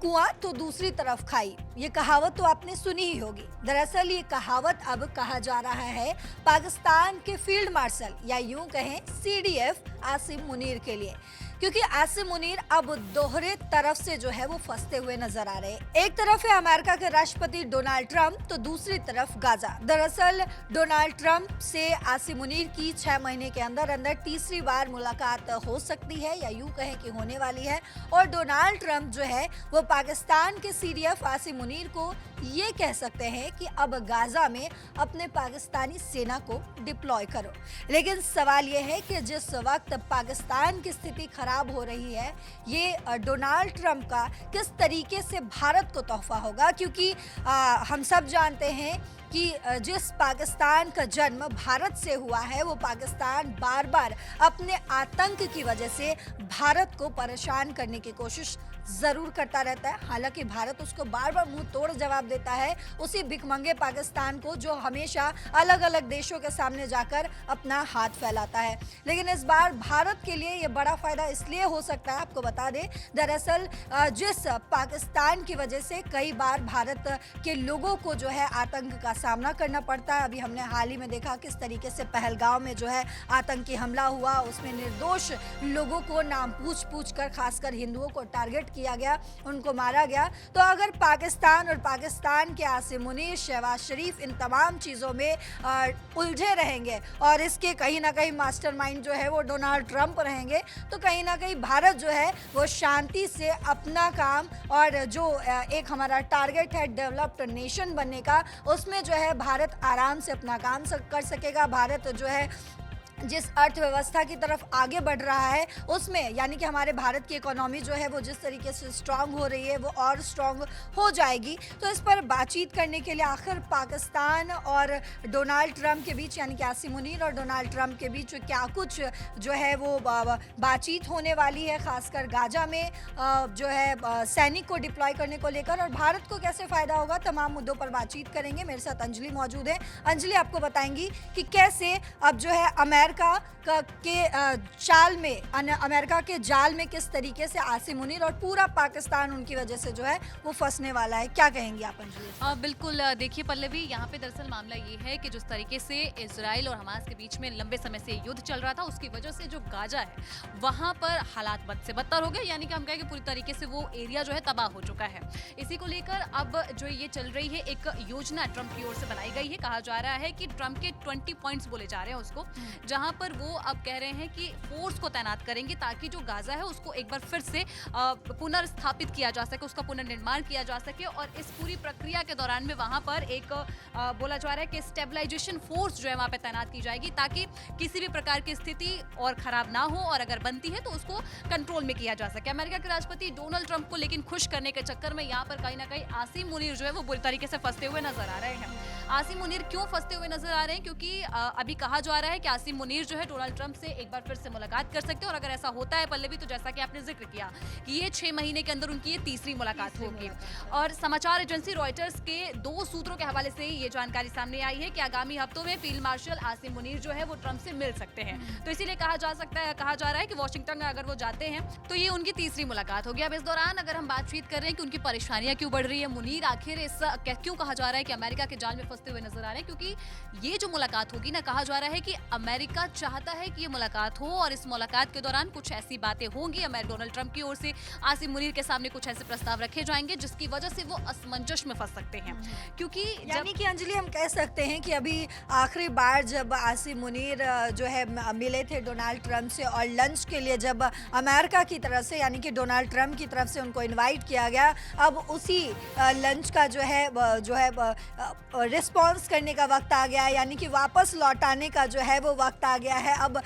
कुआं तो दूसरी तरफ खाई, ये कहावत तो आपने सुनी ही होगी। दरअसल ये कहावत अब कहा जा रहा है पाकिस्तान के फील्ड मार्शल या यूं कहें सीडीएफ आसिम मुनीर के लिए, क्योंकि आसिम मुनीर अब दोहरे तरफ से जो है वो फंसते हुए नजर आ रहे हैं। एक तरफ है अमेरिका के राष्ट्रपति डोनाल्ड ट्रंप तो दूसरी तरफ गाजा। दरअसल डोनाल्ड ट्रंप से आसिम मुनीर की 6 महीने के अंदर अंदर तीसरी बार मुलाकात हो सकती है या यूं कहें कि होने वाली है। और डोनाल्ड ट्रंप जो है वो पाकिस्तान के सीडीएफ आसिम मुनीर को ये कह सकते हैं कि अब गाजा में अपने पाकिस्तानी सेना को डिप्लॉय करो। लेकिन सवाल ये है कि जिस वक्त पाकिस्तान की स्थिति खराब हो रही है, ये डोनाल्ड ट्रंप का किस तरीके से भारत को तोहफा होगा, क्योंकि हम सब जानते हैं कि जिस पाकिस्तान का जन्म भारत से हुआ है वो पाकिस्तान बार बार अपने आतंक की वजह से भारत को परेशान करने की कोशिश जरूर करता रहता है। हालांकि भारत उसको बार बार मुंह तोड़ जवाब देता है, उसी भिखमंगे पाकिस्तान को जो हमेशा अलग अलग देशों के सामने जाकर अपना हाथ फैलाता है। लेकिन इस बार भारत के लिए ये बड़ा फायदा इसलिए हो सकता है, आपको बता दें, दरअसल जिस पाकिस्तान की वजह से कई बार भारत के लोगों को जो है आतंक का सामना करना पड़ता है। अभी हमने हाल ही में देखा किस तरीके से पहलगाम में जो है आतंकी हमला हुआ, उसमें निर्दोष लोगों को नाम पूछ कर खासकर हिंदुओं को टारगेट किया गया, उनको मारा गया। तो अगर पाकिस्तान और पाकिस्तान के आसिम मुनीर, शहबाज शरीफ इन तमाम चीज़ों में उलझे रहेंगे और इसके कहीं ना कहीं मास्टरमाइंड जो है वो डोनाल्ड ट्रंप रहेंगे, तो कहीं ना कहीं भारत जो है वो शांति से अपना काम और जो एक हमारा टारगेट है डेवलप्ड नेशन बनने का, उसमें जो है भारत आराम से अपना काम कर सकेगा। भारत जो है जिस अर्थव्यवस्था की तरफ आगे बढ़ रहा है उसमें, यानी कि हमारे भारत की इकोनॉमी जो है वो जिस तरीके से स्ट्रांग हो रही है वो और स्ट्रांग हो जाएगी। तो इस पर बातचीत करने के लिए आखिर पाकिस्तान और डोनाल्ड ट्रंप के बीच, यानी कि आसिम मुनीर और डोनाल्ड ट्रंप के बीच क्या कुछ जो है वो बातचीत होने वाली है, खासकर गाजा में जो है सैनिक को डिप्लॉय करने को लेकर, और भारत को कैसे फ़ायदा होगा, तमाम मुद्दों पर बातचीत करेंगे। मेरे साथ अंजलि मौजूद है। अंजलि आपको बताएंगी कि कैसे अब जो है अमेरिका के जाल में किस तरीके से आसिम मुनीर और पूरा पाकिस्तान उनकी वजह से जो है वो फंसने वाला है। क्या कहेंगी आप अंजलि? बिल्कुल, देखिए पल्लवी, यहाँ पे दरअसल मामला ये है कि जिस तरीके से इजराइल और हमास के बीच में लंबे समय से युद्ध चल रहा था, उसकी वजह से जो गाजा है वहाँ पर हालात बद से बदतर हो गए, यानी कि हम कहें कि पूरी तरीके से वो एरिया जो है तबाह हो चुका है। इसी को लेकर अब जो ये चल रही है एक योजना ट्रंप की ओर से बनाई गई है। कहा जा रहा है कि ट्रंप के 20 पॉइंट्स बोले जा रहे हैं उसको, जहां पर वो अब कह रहे हैं कि फोर्स को तैनात करेंगे ताकि जो गाजा है उसको एक बार फिर से पुनर्स्थापित किया जा सके, उसका पुनर्निर्माण किया जा सके। और इस पूरी प्रक्रिया के दौरान में वहां पर एक बोला जा रहा है कि स्टेबलाइजेशन फोर्स जो है वहां पे तैनात की जाएगी ताकि किसी भी प्रकार की स्थिति और खराब ना हो, और अगर बनती है तो उसको कंट्रोल में किया जा सके। अमेरिका के राष्ट्रपति डोनाल्ड ट्रंप को लेकिन खुश करने के चक्कर में यहाँ पर कहीं ना कहीं आसिम मुनीर जो है वो बुरी तरीके से फंसते हुए नजर आ रहे हैं। आसिम मुनीर क्यों फंसते हुए नजर आ रहे हैं? क्योंकि अभी कहा जा रहा है कि आसिम मुनीर जो है डोनाल्ड ट्रंप से एक बार फिर से मुलाकात कर सकते हैं, और अगर ऐसा होता है पल्लवी, तो जैसा कि आपने जिक्र किया कि ये 6 महीने के अंदर उनकी ये तीसरी मुलाकात होगी। और समाचार एजेंसी रॉयटर्स के 2 सूत्रों के हवाले से ये जानकारी सामने आई है कि आगामी हफ्तों में फील्ड मार्शल आसिम मुनीर जो है वो ट्रंप से मिल सकते हैं। तो इसीलिए कहा जा रहा है कि वॉशिंगटन अगर वो जाते हैं तो ये उनकी तीसरी मुलाकात होगी। अब इस दौरान अगर हम बातचीत कर रहे हैं कि उनकी परेशानियां क्यों बढ़ रही है, मुनीर आखिर क्यों कहा जा रहा है कि अमेरिका के जाल में फंसते हुए नजर आ रहे हैं, क्योंकि ये जो मुलाकात होगी ना, कहा जा रहा है कि अमेरिका चाहता है कि ये मुलाकात हो, और इस मुलाकात के दौरान कुछ ऐसी बातें होंगी डोनाल्ड ट्रंप की ओर से आसिम मुनीर के सामने, कुछ ऐसे प्रस्ताव रखे जाएंगे जिसकी वजह से वो असमंजस में फंस सकते हैं। क्योंकि यानी कि अंजलि हम कह सकते हैं कि अभी आखिरी बार जब आसिम मुनीर जो है मिले थे डोनाल्ड ट्रंप से, और लंच के लिए जब अमेरिका की तरफ से, यानी कि डोनाल्ड ट्रंप की तरफ से उनको इनवाइट किया गया, अब उसी लंच का जो है रिस्पॉन्स करने का वक्त आ गया, यानी कि वापस लौटाने का जो है वो वक्त आ गया है। अब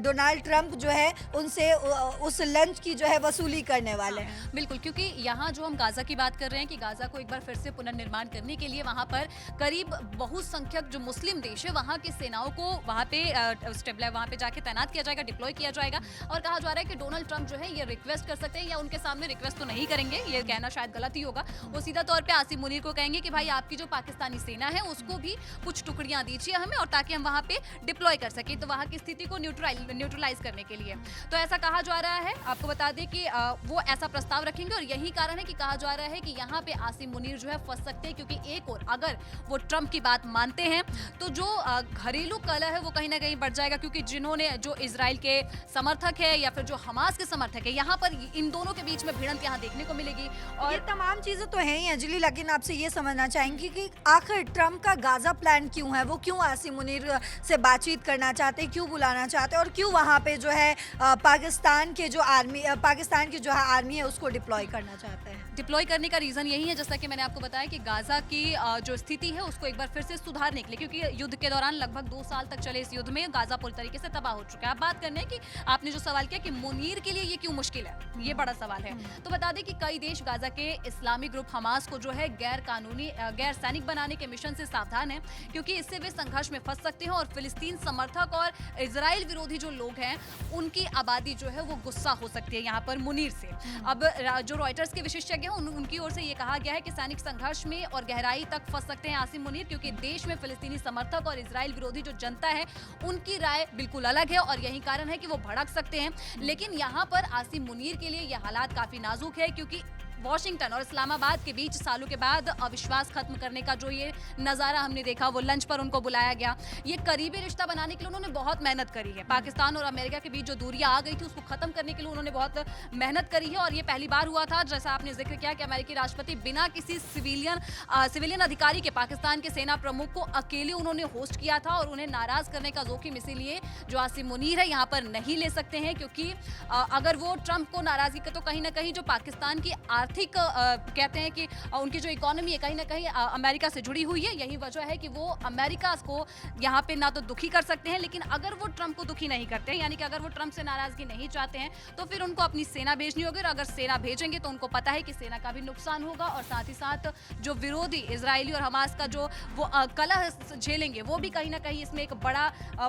डोनाल्ड ट्रंप जो है उनसे उस लंच की जो है वसूली करने वाले हैं। बिल्कुल, क्योंकि यहाँ जो हम गाजा की बात कर रहे हैं कि गाजा को एक बार फिर से पुनर्निर्माण करने के लिए वहाँ पर करीब बहुसंख्यक जो मुस्लिम देश है वहाँ की सेनाओं को वहाँ पे जाके तैनात किया जाएगा, डिप्लॉय किया जाएगा। और कहा जा रहा है कि डोनाल्ड ट्रंप जो है ये रिक्वेस्ट कर सकते हैं, या उनके सामने रिक्वेस्ट तो नहीं करेंगे, ये कहना शायद गलत ही होगा। वो सीधा तौर पे आसिम मुनीर को कहेंगे कि भाई आपकी जो पाकिस्तानी सेना है उसको भी कुछ टुकड़ियां दीजिए हमें, और ताकि हम वहाँ पे डिप्लॉय कर सके। तो वहाँ की स्थिति को न्यूट्रलाइज करने के लिए। तो ऐसा कहा जा रहा है, आपको बता दें कि वो ऐसा प्रस्ताव रखेंगे और यही कारण है कि कहा जा रहा है कि यहाँ पे आसिम मुनीर जो है फंस सकते हैं, क्योंकि एक और अगर वो ट्रंप की बात मानते हैं तो जो घरेलू कलह है वो कहीं ना कहीं बढ़ जाएगा, क्योंकि जिन्होंने जो इजराइल के समर्थक है या फिर जो हमास के समर्थक है, यहाँ पर इन दोनों के बीच में भिड़ंत यहाँ देखने को मिलेगी। और ये तमाम चीजें तो हैं ही अंजलि, लेकिन आपसे ये समझना चाहेंगे कि आखिर ट्रंप का गाजा प्लान क्यों है, वो क्यों आसिम मुनीर से बातचीत करना चाहते हैं, क्यों बुलाना चाहते हैं और क्यों वहाँ पे जो है पाकिस्तान की जो आर्मी है उसको डिप्लॉय करना चाहते हैं। डिप्लॉय करने का रीजन यही है, जैसा कि मैंने आपको बताया, कि गाजा की जो स्थिति है उसको एक बार फिर से सुधारने के लिए, क्योंकि युद्ध के दौरान लगभग 2 साल तक चले इस युद्ध में गाजा पूरी तरीके से तबाह हो चुका है। अब बात करने हैं कि आपने जो सवाल किया कि मुनीर के लिए ये क्यों मुश्किल है, ये बड़ा सवाल है। तो बता दें कि कई देश गाजा के इस्लामी ग्रुप हमास को जो है गैर कानूनी गैर सैनिक बनाने के मिशन से सावधान है, क्योंकि इससे वे संघर्ष में फंस सकते हैं और फिलिस्तीन समर्थक और इजराइल विरोधी जो लोग हैं उनकी आबादी जो है वो गुस्सा हो सकती है यहाँ पर मुनीर से। अब जो रॉयटर्स के विशेषज्ञ हैं उनकी ओर से ये कहा गया है कि सैनिक संघर्ष में और गहराई तक फंस सकते हैं आसिम मुनीर, क्योंकि देश में फिलिस्तीनी समर्थक और इजराइल विरोधी जो जनता है उनकी राय बिल्कुल अलग है और यही कारण है कि वो भड़क सकते हैं। लेकिन यहाँ पर आसिम मुनीर के लिए ये हालात काफी नाजुक है, क्योंकि वॉशिंगटन और इस्लामाबाद के बीच सालों के बाद अविश्वास खत्म करने का जो ये नज़ारा हमने देखा, वो लंच पर उनको बुलाया गया, ये करीबी रिश्ता बनाने के लिए उन्होंने बहुत मेहनत करी है। पाकिस्तान और अमेरिका के बीच जो दूरियां आ गई थी उसको खत्म करने के लिए उन्होंने बहुत मेहनत करी है और ये पहली बार हुआ था, जैसा आपने जिक्र किया, कि अमेरिकी राष्ट्रपति बिना किसी सिविलियन अधिकारी के पाकिस्तान के सेना प्रमुख को अकेले उन्होंने होस्ट किया था और उन्हें नाराज करने का जोखिम इसीलिए जो आसिम मुनीर है यहाँ पर नहीं ले सकते हैं, क्योंकि अगर वो ट्रंप को नाराजगी तो कहीं ना कहीं जो पाकिस्तान की आर्थिक कहते हैं कि उनकी जो इकोनॉमी है कहीं ना कहीं अमेरिका से जुड़ी हुई है। यही वजह है कि वो अमेरिका को यहाँ पे ना तो दुखी कर सकते हैं, लेकिन अगर वो ट्रंप को दुखी नहीं करते हैं, यानी कि अगर वो ट्रंप से नाराजगी नहीं चाहते हैं, तो फिर उनको अपनी सेना भेजनी होगी और अगर सेना भेजेंगे तो उनको पता है कि सेना का भी नुकसान होगा और साथ ही साथ जो विरोधी इजरायली और हमास का जो वो कलह झेलेंगे वो भी कहीं ना कहीं इसमें एक बड़ा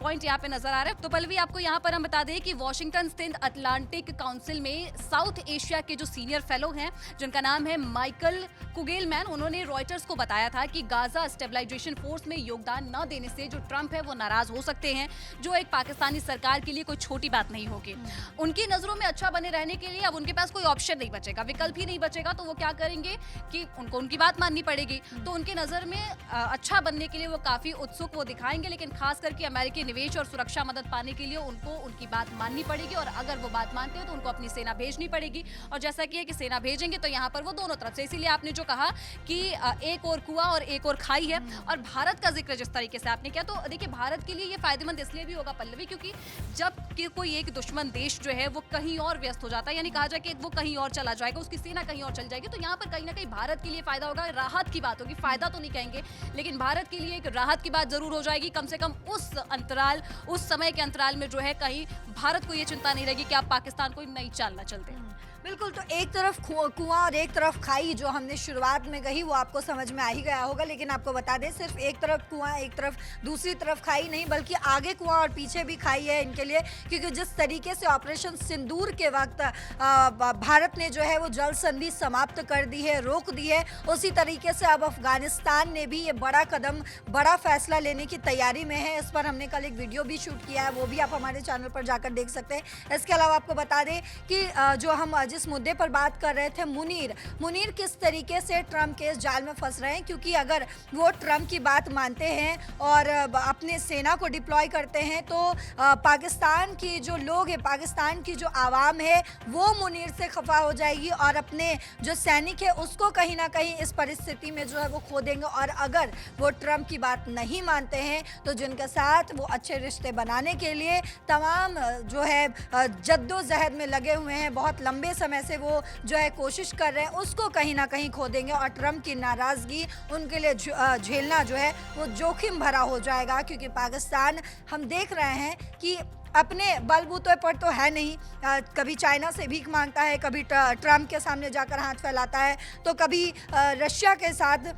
पॉइंट यहाँ पे नजर आ रहा है। तो पल्लवी, आपको यहाँ पर हम बता दें कि वॉशिंगटन स्थित अटलांटिक काउंसिल में साउथ एशिया के जो सीनियर फेलो हैं जिनका नाम है माइकल कुगेलमैन, उन्होंने रॉयटर्स को बताया था कि गाजा स्टेबलाइजेशन फोर्स में योगदान न देने से जो ट्रंप है वो नाराज हो सकते हैं, जो एक पाकिस्तानी सरकार के लिए कोई छोटी बात नहीं होगी। उनकी नजरों में अच्छा बने रहने के लिए अब उनके पास कोई ऑप्शन नहीं बचेगा, विकल्प ही नहीं बचेगा, तो वो क्या करेंगे कि उनको उनकी बात माननी पड़ेगी। तो उनके नजर में अच्छा बनने के लिए वो काफी उत्सुक वो दिखाएंगे, लेकिन खास करके अमेरिकी निवेश और सुरक्षा मदद पाने के लिए उनको उनकी बात माननी पड़ेगी और अगर वो बात मानते हैं तो उनको अपनी सेना भेजनी पड़ेगी। और जैसा कि है कि सेना भेजेंगे तो यहाँ पर वो दोनों तरफ से, इसीलिए आपने जो कहा कि एक और कुआं और एक और खाई है। और भारत का जिक्र जिस तरीके से आपने किया, तो देखिए भारत के लिए ये फायदेमंद इसलिए भी होगा पल्लवी, क्योंकि जब कि कोई एक दुश्मन देश जो है वो कहीं और व्यस्त हो जाता है, यानी कहा जाए कि वो कहीं और चला जाएगा, उसकी सेना कहीं और चल जाएगी, तो यहाँ पर कहीं ना कहीं भारत के लिए फायदा होगा, राहत की बात होगी। फायदा तो नहीं कहेंगे, लेकिन भारत के लिए एक राहत की बात जरूर हो जाएगी। कम से कम उस समय के अंतराल में जो है कहीं भारत को ये चिंता नहीं रहेगी कि आप पाकिस्तान को नई चाल न चलते। बिल्कुल, तो एक तरफ कुआं और एक तरफ खाई जो हमने शुरुआत में कही वो आपको समझ में आ ही गया होगा, लेकिन आपको बता दें सिर्फ एक तरफ कुआं एक तरफ दूसरी तरफ खाई नहीं, बल्कि आगे कुआं और पीछे भी खाई है इनके लिए, क्योंकि जिस तरीके से ऑपरेशन सिंदूर के वक्त भारत ने जो है वो जल संधि समाप्त कर दी है, रोक दी है, उसी तरीके से अब अफगानिस्तान ने भी ये बड़ा कदम, बड़ा फैसला लेने की तैयारी में है। इस पर हमने कल एक वीडियो भी शूट किया है, वो भी आप हमारे चैनल पर जाकर देख सकते हैं। इसके अलावा आपको बता दें कि जो हम जिस मुद्दे पर बात कर रहे थे, मुनीर किस तरीके से ट्रंप के इस जाल में फंस रहे हैं, क्योंकि अगर वो ट्रंप की बात मानते हैं और अपने सेना को डिप्लॉय करते हैं तो पाकिस्तान की जो लोग हैं, पाकिस्तान की जो आवाम है वो मुनीर से खफा हो जाएगी और अपने जो सैनिक है उसको कहीं ना कहीं इस परिस्थिति में जो है वो खो देंगे। और अगर वो ट्रंप की बात नहीं मानते हैं तो जिनके साथ वो अच्छे रिश्ते बनाने के लिए तमाम जो है जद्दोजहद में लगे हुए हैं, बहुत लंबे समय से वो जो है कोशिश कर रहे हैं, उसको कहीं ना कहीं खो देंगे और ट्रंप की नाराजगी उनके लिए झेलना जो है वो जोखिम भरा हो जाएगा। क्योंकि पाकिस्तान हम देख रहे हैं कि अपने बलबूते पर तो है नहीं, कभी चाइना से भीख मांगता है, कभी ट्रंप के सामने जाकर हाथ फैलाता है, तो कभी रशिया के साथ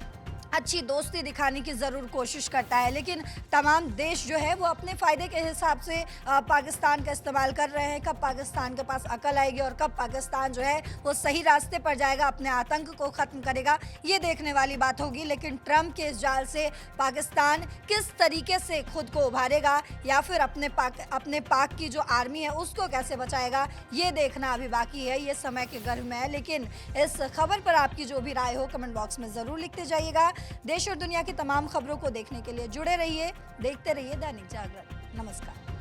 अच्छी दोस्ती दिखाने की ज़रूर कोशिश करता है, लेकिन तमाम देश जो है वो अपने फ़ायदे के हिसाब से पाकिस्तान का इस्तेमाल कर रहे हैं। कब पाकिस्तान के पास अकल आएगी और कब पाकिस्तान जो है वो सही रास्ते पर जाएगा, अपने आतंक को ख़त्म करेगा, ये देखने वाली बात होगी। लेकिन ट्रंप के इस जाल से पाकिस्तान किस तरीके से खुद को उभारेगा या फिर अपने पाक की जो आर्मी है उसको कैसे बचाएगा, ये देखना अभी बाकी है, ये समय के गर्भ में है। लेकिन इस खबर पर आपकी जो भी राय हो कमेंट बॉक्स में ज़रूर लिखते जाइएगा। देश और दुनिया की तमाम खबरों को देखने के लिए जुड़े रहिए, देखते रहिए दैनिक जागरण। नमस्कार।